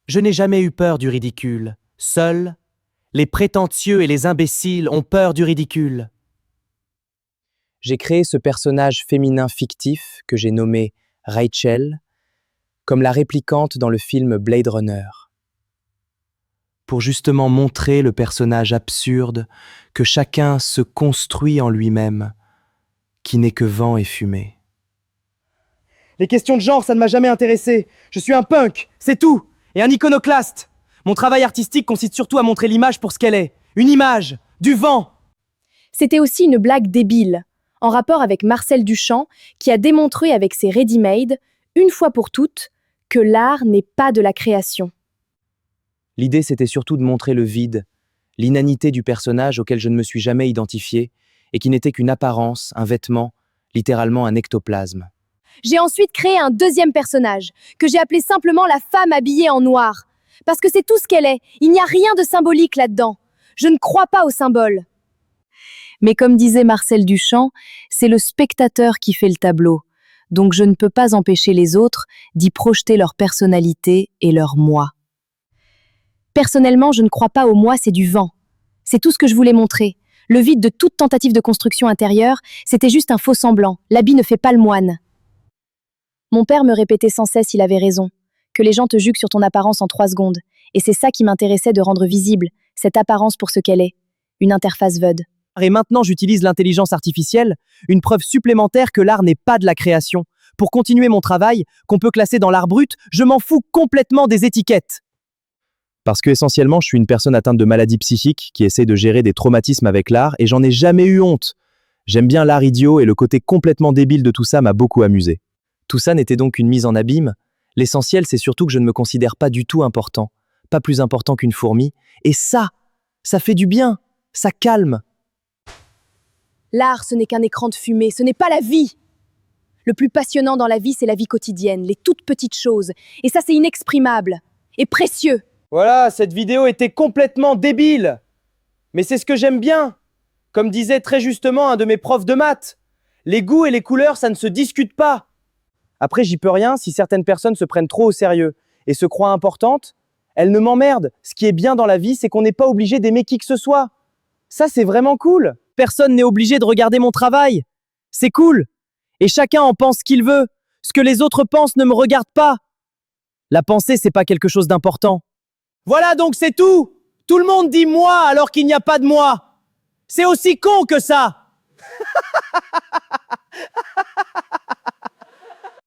Je n'ai jamais eu peur du ridicule. Seuls, les prétentieux et les imbéciles ont peur du ridicule. J'ai créé ce personnage féminin fictif que j'ai nommé Rachel, comme la réplicante dans le film Blade Runner. Pour justement montrer le personnage absurde que chacun se construit en lui-même, qui n'est que vent et fumée. Les questions de genre, ça ne m'a jamais intéressé. Je suis un punk, c'est tout. Et un iconoclaste. Mon travail artistique consiste surtout à montrer l'image pour ce qu'elle est. Une image, du vent. C'était aussi une blague débile, en rapport avec Marcel Duchamp, qui a démontré avec ses ready-made, une fois pour toutes, que l'art n'est pas de la création. L'idée, c'était surtout de montrer le vide, l'inanité du personnage auquel je ne me suis jamais identifié et qui n'était qu'une apparence, un vêtement, littéralement un ectoplasme. J'ai ensuite créé un deuxième personnage, que j'ai appelé simplement la femme habillée en noir. Parce que c'est tout ce qu'elle est, il n'y a rien de symbolique là-dedans. Je ne crois pas aux symboles. Mais comme disait Marcel Duchamp, c'est le spectateur qui fait le tableau. Donc je ne peux pas empêcher les autres d'y projeter leur personnalité et leur moi. Personnellement, je ne crois pas au moi, c'est du vent. C'est tout ce que je voulais montrer. Le vide de toute tentative de construction intérieure, c'était juste un faux semblant. L'habit ne fait pas le moine. Mon père me répétait sans cesse, il avait raison, que les gens te jugent sur ton apparence en 3 secondes. Et c'est ça qui m'intéressait de rendre visible, cette apparence pour ce qu'elle est, une interface VUD. Et maintenant, j'utilise l'intelligence artificielle, une preuve supplémentaire que l'art n'est pas de la création. Pour continuer mon travail, qu'on peut classer dans l'art brut, je m'en fous complètement des étiquettes. Parce que essentiellement, je suis une personne atteinte de maladie psychique qui essaie de gérer des traumatismes avec l'art et j'en ai jamais eu honte. J'aime bien l'art idiot et le côté complètement débile de tout ça m'a beaucoup amusé. Tout ça n'était donc qu'une mise en abîme. L'essentiel, c'est surtout que je ne me considère pas du tout important, pas plus important qu'une fourmi. Et ça fait du bien, ça calme. L'art, ce n'est qu'un écran de fumée, ce n'est pas la vie. Le plus passionnant dans la vie, c'est la vie quotidienne, les toutes petites choses. Et ça, c'est inexprimable et précieux. Voilà, cette vidéo était complètement débile. Mais c'est ce que j'aime bien. Comme disait très justement un de mes profs de maths, les goûts et les couleurs, ça ne se discute pas. Après, j'y peux rien si certaines personnes se prennent trop au sérieux et se croient importantes. Elles ne m'emmerdent. Ce qui est bien dans la vie, c'est qu'on n'est pas obligé d'aimer qui que ce soit. Ça, c'est vraiment cool. Personne n'est obligé de regarder mon travail. C'est cool. Et chacun en pense ce qu'il veut. Ce que les autres pensent ne me regarde pas. La pensée, c'est pas quelque chose d'important. Voilà, donc c'est tout. Tout le monde dit moi alors qu'il n'y a pas de moi. C'est aussi con que ça.